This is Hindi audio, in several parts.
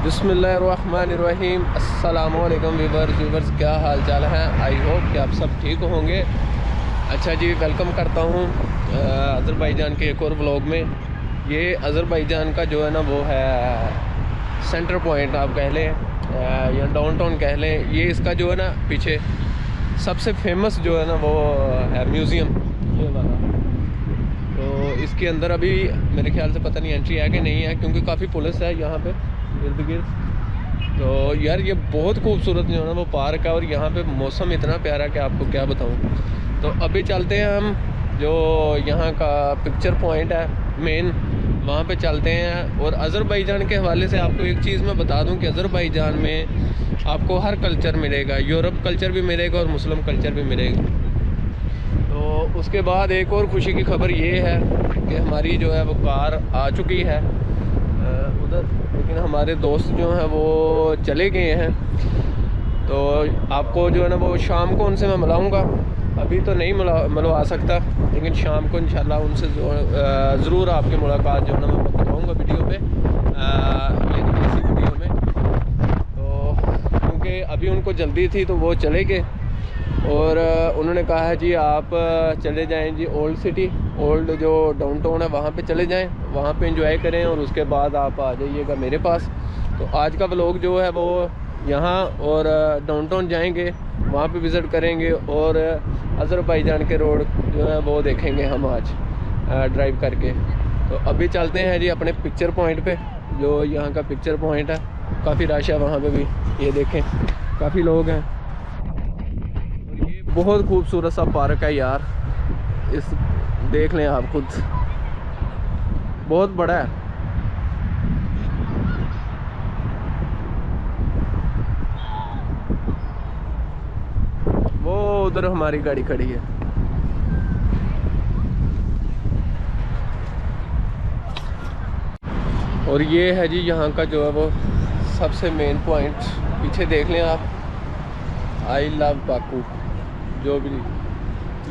बिस्मिल्लाहिर्रहमानिर्रहीम। अस्सलामुअलैकुम व्यूवर्स, क्या हाल चाल है। आई होप कि आप सब ठीक होंगे। अच्छा जी, वेलकम करता हूँ अज़रबैजान के एक और व्लॉग में। ये अज़रबैजान का जो है ना वो है सेंटर पॉइंट आप कह लें या डाउनटाउन कह लें। ये इसका जो है ना पीछे सबसे फेमस जो है ना वो है म्यूज़ियम, ये वाला। तो इसके अंदर अभी मेरे ख्याल से पता नहीं एंट्री है कि नहीं है, क्योंकि काफ़ी पुलिस है यहाँ पे इर्द गिर्द। तो यार ये बहुत खूबसूरत जो है ना वो पार्क है, और यहाँ पे मौसम इतना प्यारा कि आपको क्या बताऊँ। तो अभी चलते हैं हम जो यहाँ का पिक्चर पॉइंट है मेन, वहाँ पे चलते हैं। और अज़रबैजान के हवाले से आपको एक चीज़ मैं बता दूँ कि अज़रबैजान में आपको हर कल्चर मिलेगा, यूरोप कल्चर भी मिलेगा और मुस्लिम कल्चर भी मिलेगा। तो उसके बाद एक और ख़ुशी की खबर ये है कि हमारी जो है वो कार आ चुकी है उधर, लेकिन हमारे दोस्त जो हैं वो चले गए हैं। तो आपको जो है ना वो शाम को उनसे मैं मिलाऊंगा, अभी तो नहीं मिलवा सकता, लेकिन शाम को इंशाल्लाह उनसे ज़रूर आपकी मुलाकात जो है ना मैं करवाऊँगा वीडियो पे, यानी इसी वीडियो में। तो क्योंकि अभी उनको जल्दी थी तो वो चले गए, और उन्होंने कहा है जी आप चले जाएं जी ओल्ड सिटी, ओल्ड जो डाउनटाउन है वहाँ पे चले जाएं, वहाँ पे एंजॉय करें, और उसके बाद आप आ जाइएगा मेरे पास। तो आज का व्लॉग जो है वो यहाँ और डाउनटाउन जाएंगे, वहाँ पे विज़िट करेंगे, और अज़रबैजान के रोड जो है वो देखेंगे हम आज ड्राइव करके। तो अभी चलते हैं जी अपने पिक्चर पॉइंट पे, जो यहाँ का पिक्चर पॉइंट है। काफ़ी रश है वहाँ पे भी, ये देखें काफ़ी लोग हैं। बहुत खूबसूरत सा पार्क है यार, इस देख लें आप खुद, बहुत बड़ा है। वो उधर हमारी गाड़ी खड़ी है। और ये है जी यहाँ का जो है वो सबसे मेन पॉइंट, पीछे देख लें आप, आई लव बाकू जो भी।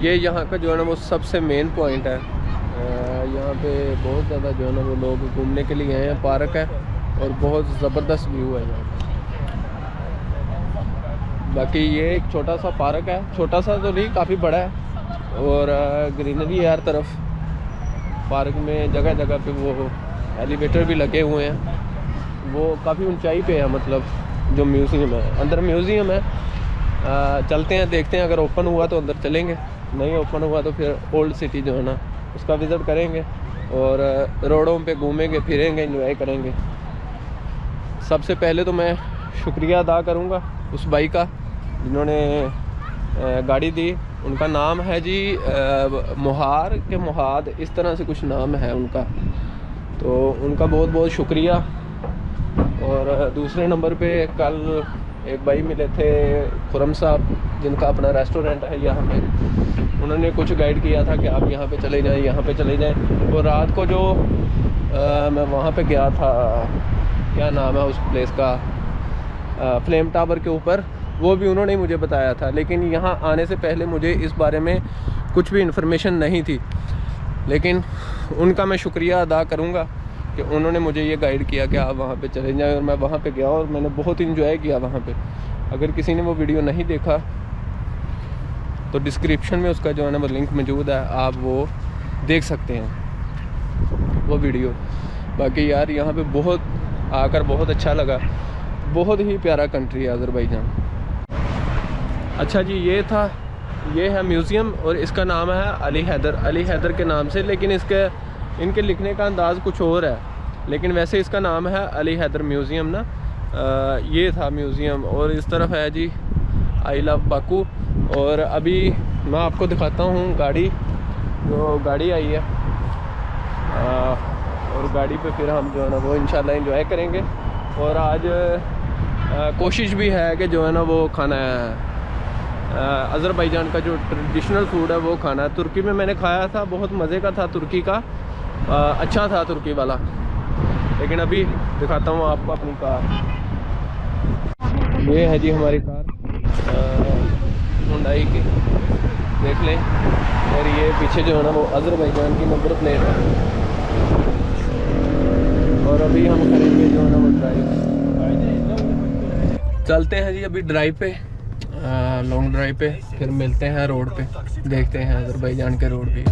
ये यहाँ का जो है ना वो सबसे मेन पॉइंट है। यहाँ पे बहुत ज़्यादा जो है ना वो लोग घूमने के लिए आए हैं। पार्क है और बहुत ज़बरदस्त व्यू है यहाँ पे। बाकी ये एक छोटा सा पार्क है, छोटा सा तो नहीं काफ़ी बड़ा है, और ग्रीनरी है हर तरफ। पार्क में जगह जगह पे वो एलिवेटर भी लगे हुए हैं, वो काफ़ी ऊंचाई पे है। मतलब जो म्यूज़ियम है, अंदर म्यूज़ियम है। चलते हैं, देखते हैं, अगर ओपन हुआ तो अंदर चलेंगे, नहीं ओपन हुआ तो फिर ओल्ड सिटी जो है ना उसका विज़िट करेंगे, और रोडों पे घूमेंगे फिरेंगे, एंजॉय करेंगे। सबसे पहले तो मैं शुक्रिया अदा करूँगा उस भाई का जिन्होंने गाड़ी दी। उनका नाम है जी मुहार के मुहाद, इस तरह से कुछ नाम है उनका, तो उनका बहुत बहुत शुक्रिया। और दूसरे नंबर पे कल एक भाई मिले थे, खुरम साहब, जिनका अपना रेस्टोरेंट है यहाँ पे। उन्होंने कुछ गाइड किया था कि आप यहाँ पे चले जाएं, यहाँ पे चले जाएं। और रात को जो मैं वहाँ पे गया था, क्या नाम है उस प्लेस का, फ्लेम टावर के ऊपर, वो भी उन्होंने मुझे बताया था। लेकिन यहाँ आने से पहले मुझे इस बारे में कुछ भी इन्फॉर्मेशन नहीं थी, लेकिन उनका मैं शुक्रिया अदा करूँगा कि उन्होंने मुझे ये गाइड किया कि आप वहाँ पे चले जाएं। और मैं वहाँ पे गया और मैंने बहुत इंजॉय किया वहाँ पे। अगर किसी ने वो वीडियो नहीं देखा तो डिस्क्रिप्शन में उसका जो है ना वो लिंक मौजूद है, आप वो देख सकते हैं वो वीडियो। बाकी यार यहाँ पे बहुत आकर बहुत अच्छा लगा, बहुत ही प्यारा कंट्री है अज़रबैजान। अच्छा जी, ये है म्यूज़ियम, और इसका नाम है अली हैदर के नाम से, लेकिन इनके लिखने का अंदाज़ कुछ और है, लेकिन वैसे इसका नाम है अली हैदर म्यूज़ियम ना। ये था म्यूज़ियम, और इस तरफ है जी आई लव बाकू। और अभी मैं आपको दिखाता हूँ गाड़ी, जो गाड़ी आई है, और गाड़ी पे फिर हम जो है ना वो इंशाल्लाह एंजॉय करेंगे। और आज कोशिश भी है कि जो है ना वो खाना है अज़रबैजान का जो ट्रेडिशनल फूड है वो खाना है। तुर्की में मैंने खाया था, बहुत मज़े का था तुर्की का, अच्छा था तुर्की वाला। लेकिन अभी दिखाता हूँ आपको अपनी कार। ये है जी हमारी कार हुंडई की, देख लें। और ये पीछे जो है ना वो अज़रबैजान की नंबर प्लेट है। और अभी हम करेंगे जो है ना वो ड्राइव चलते हैं जी अभी ड्राइव पे, लॉन्ग ड्राइव पे, फिर मिलते हैं रोड पे, देखते हैं अज़रबैजान के रोड भी।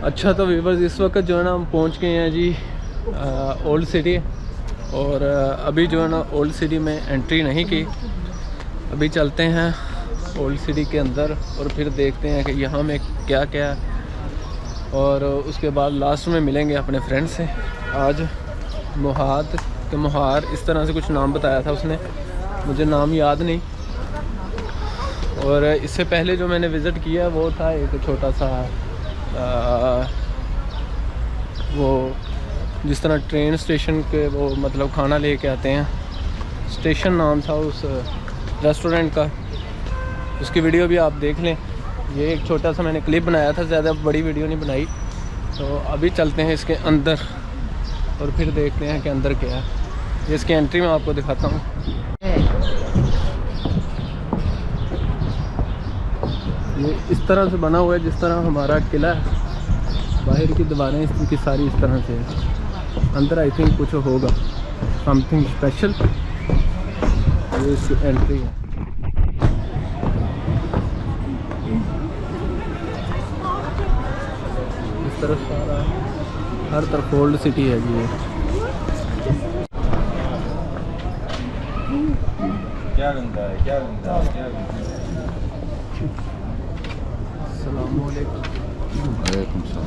अच्छा तो व्यूअर्स इस वक्त जो है ना हम पहुंच गए हैं जी ओल्ड सिटी, और अभी जो है ना ओल्ड सिटी में एंट्री नहीं की। अभी चलते हैं ओल्ड सिटी के अंदर और फिर देखते हैं कि यहाँ में क्या क्या है, और उसके बाद लास्ट में मिलेंगे अपने फ्रेंड से। आज मुहार इस तरह से कुछ नाम बताया था उसने, मुझे नाम याद नहीं। और इससे पहले जो मैंने विज़िट किया वो था एक छोटा सा वो जिस तरह ट्रेन स्टेशन के वो मतलब खाना लेके आते हैं, स्टेशन नाम था उस रेस्टोरेंट का, उसकी वीडियो भी आप देख लें। ये एक छोटा सा मैंने क्लिप बनाया था, ज़्यादा बड़ी वीडियो नहीं बनाई। तो अभी चलते हैं इसके अंदर और फिर देखते हैं कि अंदर क्या है। ये इसकी एंट्री में आपको दिखाता हूँ। ये इस तरह से बना हुआ है जिस तरह हमारा किला है, बाहर की दीवारें इसकी सारी इस तरह से है। अंदर आई थिंक कुछ होगा, समथिंग स्पेशल। ये इसकी एंट्री है। इस तरफ सारा हर तरफ ओल्ड सिटी है जी। क्या गंदा है, क्या गंदा है, क्या गंदा है। वालेकुम सलाम।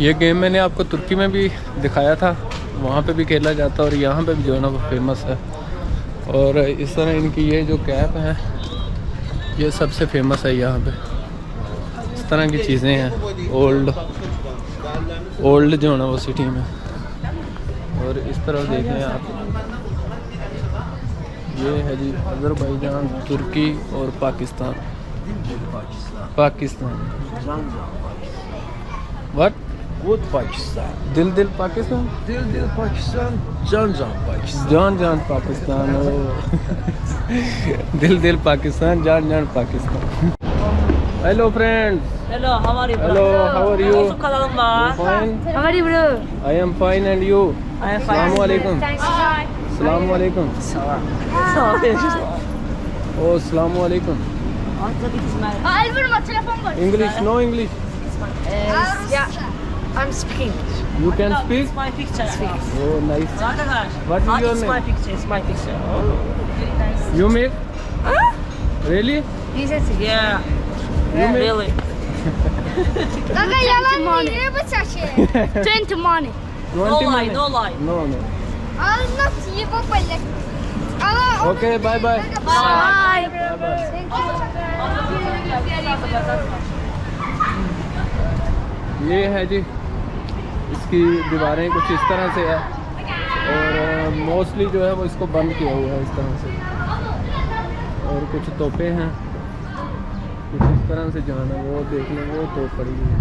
ये गेम मैंने आपको तुर्की में भी दिखाया था, वहाँ पे भी खेला जाता है और यहाँ पे भी जो है ना वो फेमस है। और इस तरह इनकी ये जो कैप है ये सबसे फेमस है यहाँ पे। इस तरह की चीज़ें हैं ओल्ड जो है ना वो सिटी में। और इस तरह देखें आप, ये है जी अज़रबैजान, तुर्की और पाकिस्तान। व्हाट? Good Pakistan. दिल Pakistan, Dil Pakistan, Can Pakistan. जान पाकिस्तान। दिल पाकिस्तान, जान Pakistan. Hello friends. Hello, how are you, bro? Hello, how are you? Subhanallah. Fine. How are you, bro? I am fine and you? I am fine. Assalamu alaikum. Assalamu alaikum. Oh, assalamu alaikum. English? No English. Yeah, I'm speaking. You can speak? It's my picture. Oh, nice. What is your It's my name? picture. It's my picture. Very nice. You make? Really? Yeah. You make? Really. Gaga yalan değil bu çeşi. 20 money. 20 lie, minutes? no lie. No. I'll not see you böyle. Okay, bye bye. Bye. ये है जी, इसकी दीवारें कुछ इस तरह से है और मोस्टली जो है वो इसको बंद किया हुआ है इस तरह से। और कुछ तोपें हैं कुछ इस तरह से, जो है ना वो देख लें, वो तोप पड़ी हुई है।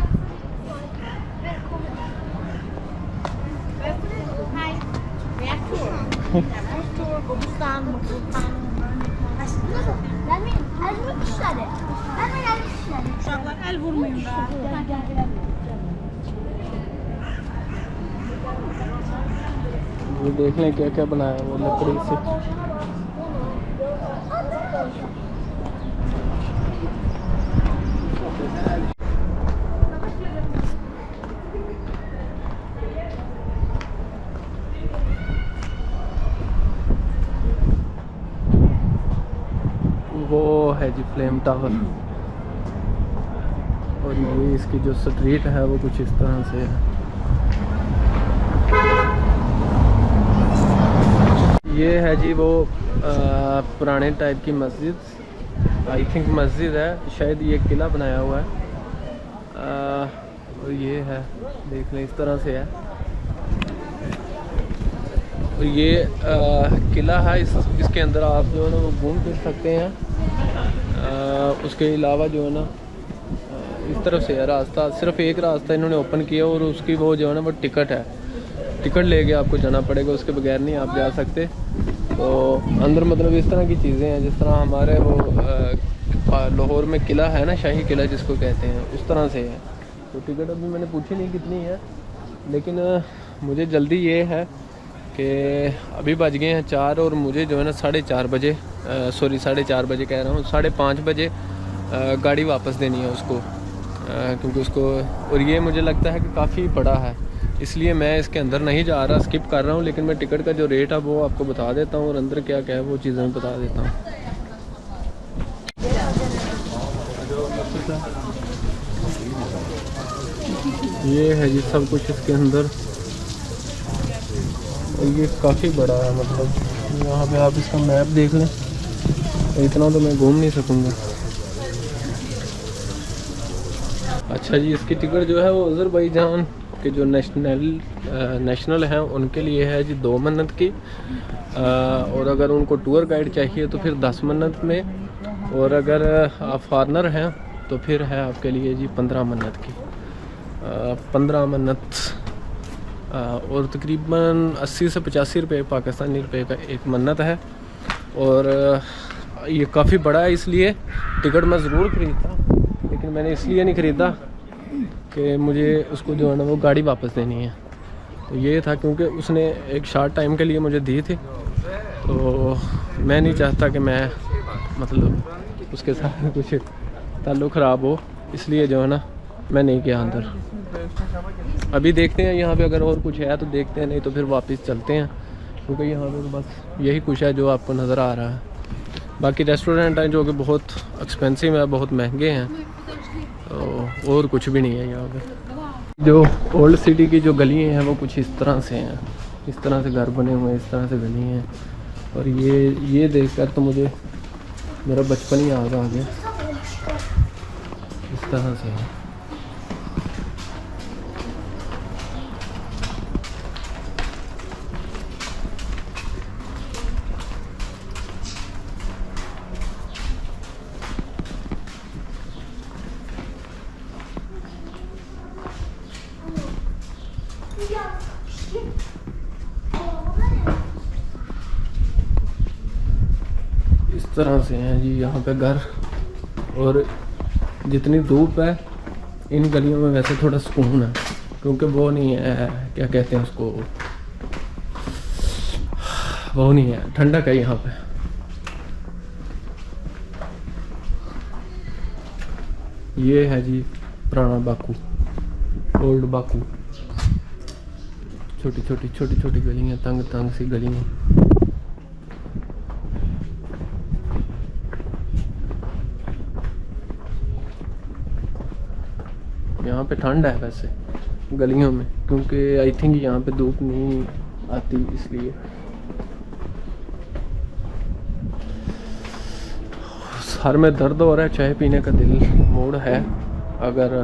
वो देख लें क्या क्या बनाया है वो लकड़ी से। जी फ्लेम टावर। और ये इसकी जो स्ट्रीट है वो कुछ इस तरह से है। ये है जी वो पुराने टाइप की मस्जिद, आई थिंक मस्जिद है, शायद ये किला बनाया हुआ है। और ये है, देख लें इस तरह से है। और ये किला है, इसके अंदर आप जो है ना वो घूम फिर सकते हैं। उसके अलावा जो है ना इस तरफ से है रास्ता, सिर्फ एक रास्ता इन्होंने ओपन किया और उसकी वो जो है ना वो टिकट है, टिकट लेके आपको जाना पड़ेगा, उसके बगैर नहीं आप जा सकते। तो अंदर मतलब इस तरह की चीज़ें हैं जिस तरह हमारे वो लाहौर में किला है ना, शाही किला जिसको कहते हैं, उस तरह से है। तो टिकट अभी मैंने पूछी नहीं कितनी है, लेकिन मुझे जल्दी ये है कि अभी बज गए हैं 4 और मुझे जो है ना 4:30 बजे, सॉरी 4:30 बजे कह रहा हूँ, 5:30 बजे गाड़ी वापस देनी है उसको, क्योंकि उसको, और ये मुझे लगता है कि काफ़ी बड़ा है, इसलिए मैं इसके अंदर नहीं जा रहा, स्किप कर रहा हूँ। लेकिन मैं टिकट का जो रेट है वो आपको बता देता हूँ और अंदर क्या क्या है वो चीज़ें बता देता हूँ। ये है जी सब कुछ इसके अंदर, और ये काफ़ी बड़ा है, मतलब यहाँ पे आप इसका मैप देख लें, इतना तो मैं घूम नहीं सकूँगा। अच्छा जी, इसकी टिकट जो है वो अज़रबैजान के जो नेशनल हैं उनके लिए है जी 2 मन्नत की, और अगर उनको टूर गाइड चाहिए तो फिर 10 मन्नत में, और अगर आप फॉरनर हैं तो फिर है आपके लिए जी 15 मन्नत की, 15 मन्नत, और तकरीबन 80 से 85 रुपये पाकिस्तानी रुपये का एक मन्नत है। और ये काफ़ी बड़ा है, इसलिए टिकट मैं ज़रूर ख़रीदता, लेकिन मैंने इसलिए नहीं ख़रीदा कि मुझे उसको जो है ना वो गाड़ी वापस देनी है। तो ये था क्योंकि उसने एक शॉर्ट टाइम के लिए मुझे दी थी, तो मैं नहीं चाहता कि मैं मतलब उसके साथ कुछ ताल्लुक़ ख़राब हो, इसलिए जो है ना मैं नहीं गया अंदर। अभी देखते हैं यहाँ पे अगर और कुछ है तो देखते हैं, नहीं तो फिर वापस चलते हैं, क्योंकि यहाँ पे तो बस यही कुछ है जो आपको नज़र आ रहा है। बाकी रेस्टोरेंट हैं जो कि बहुत एक्सपेंसिव है, बहुत महंगे हैं, तो और कुछ भी नहीं है यहाँ पे। जो ओल्ड सिटी की जो गलियाँ हैं वो कुछ इस तरह से हैं, इस तरह से घर बने हुए हैं, इस तरह से गली हैं। और ये देखकर तो मुझे मेरा बचपन ही याद आ गया, इस तरह से है। इस तरह से हैं जी यहाँ पे घर, और जितनी धूप है इन गलियों में वैसे थोड़ा सुकून है, क्योंकि वो नहीं है, क्या कहते हैं उसको, वो नहीं है, ठंडक है यहाँ पे। ये है जी पुराना बाकू, ओल्ड बाकू, छोटी छोटी गलियाँ, तंग सी गलियाँ। यहाँ पे ठंड है वैसे गलियों में, क्योंकि आई थिंक यहाँ पे धूप नहीं आती, इसलिए। सर में दर्द हो रहा है, चाय पीने का दिल मूड है, अगर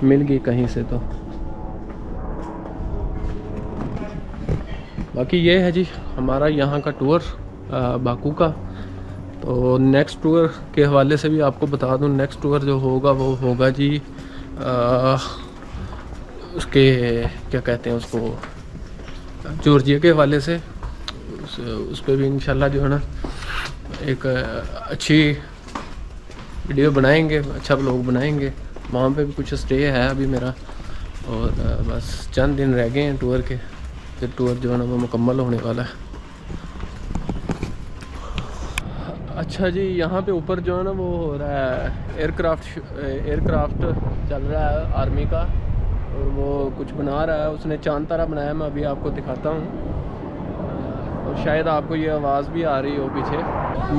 मिल गई कहीं से तो। बाकी ये है जी हमारा यहाँ का टूर बाकू का। तो नेक्स्ट टूर के हवाले से भी आपको बता दूँ, नेक्स्ट टूर जो होगा वो होगा जी उसके क्या कहते हैं उसको, जॉर्जिया के हवाले से। उस पर भी इंशाल्लाह जो है ना एक अच्छी वीडियो बनाएंगे, अच्छा व्लॉग बनाएंगे। वहाँ पे भी कुछ स्टे है अभी मेरा, और बस चंद दिन रह गए हैं टूर के, फिर टूर जो है ना वो मुकम्मल होने वाला है। अच्छा जी, यहाँ पे ऊपर जो है ना वो हो रहा है एयरक्राफ्ट चल रहा है आर्मी का, और वो कुछ बना रहा है, उसने चांद तारा बनाया, मैं अभी आपको दिखाता हूँ। शायद आपको ये आवाज़ भी आ रही हो पीछे।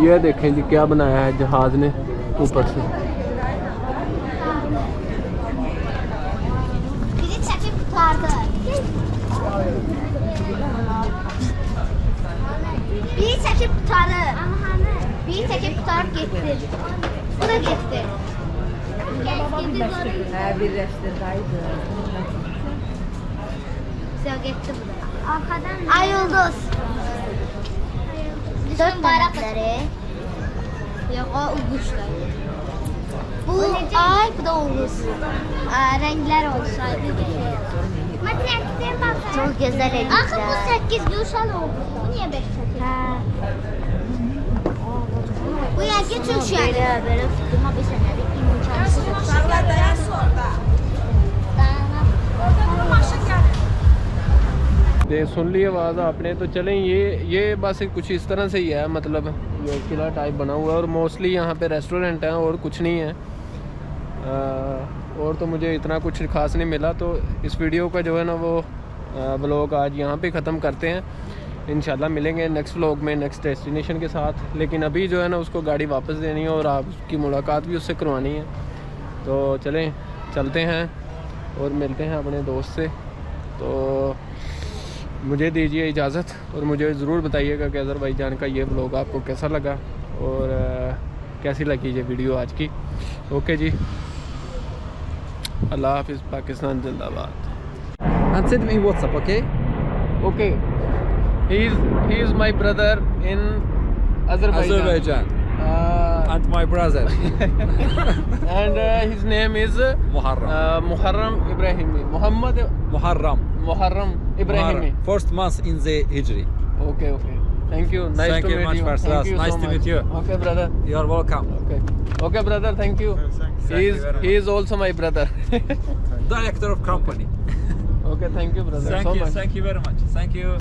ये देखें जी क्या बनाया है जहाज़ ने ऊपर से। Biri çəkib tutardı. Biri çəkib tutardı. Biri çəkib tutarıb getdi. Bu da getdi. birleştirdaydı. Güzel getdi bu da. Arkadan Ay Yıldız. Dört bayrakları. Yok o uçlar. Bu ay bu da Uğuz. Renkler olsaydı. Çok güzel elbise. Axı bu 8 Gülşen oldu. Bu niye 5 çəkir? Bu yəqin Türkiyədir. Belə tutduğuma bir sənəlik imkansız. Dayan sonra. ये सुन ली आवाज़ आपने, तो चलें ये बस कुछ इस तरह से ही है, मतलब ये किला टाइप बना हुआ है और मोस्टली यहाँ पे रेस्टोरेंट हैं और कुछ नहीं है। और तो मुझे इतना कुछ खास नहीं मिला, तो इस वीडियो का जो है ना वो व्लॉग आज यहाँ पे ख़त्म करते हैं। इंशाल्लाह मिलेंगे नेक्स्ट व्लॉग में नेक्स्ट डेस्टिनेशन के साथ। लेकिन अभी जो है ना उसको गाड़ी वापस देनी है और आपकी मुलाकात भी उससे करवानी है। तो चलें चलते हैं और मिलते हैं अपने दोस्त से। तो मुझे दीजिए इजाज़त और मुझे ज़रूर बताइएगा कि अज़रबैजान का ये व्लॉग आपको कैसा लगा और कैसी लगी ये वीडियो आज की। ओके जी, अल्लाह हाफिज़, पाकिस्तान जिंदाबाद। And send me WhatsApp, okay? Okay, he is my brother in Azerbaijan. And my brother. And his name is Muharram. Muharram Ibrahimi. Muharram Ibrahimi. First month in the Hijri. Okay. Thank you. Nice Thank to you meet much, you. Farsas. Thank you Nice so to much. meet you. Okay, brother. You are welcome. Okay, brother. Thank you. Thank you very He is also my brother. Director of company. Okay, thank you, brother. So much. Thank you very much. Thank you.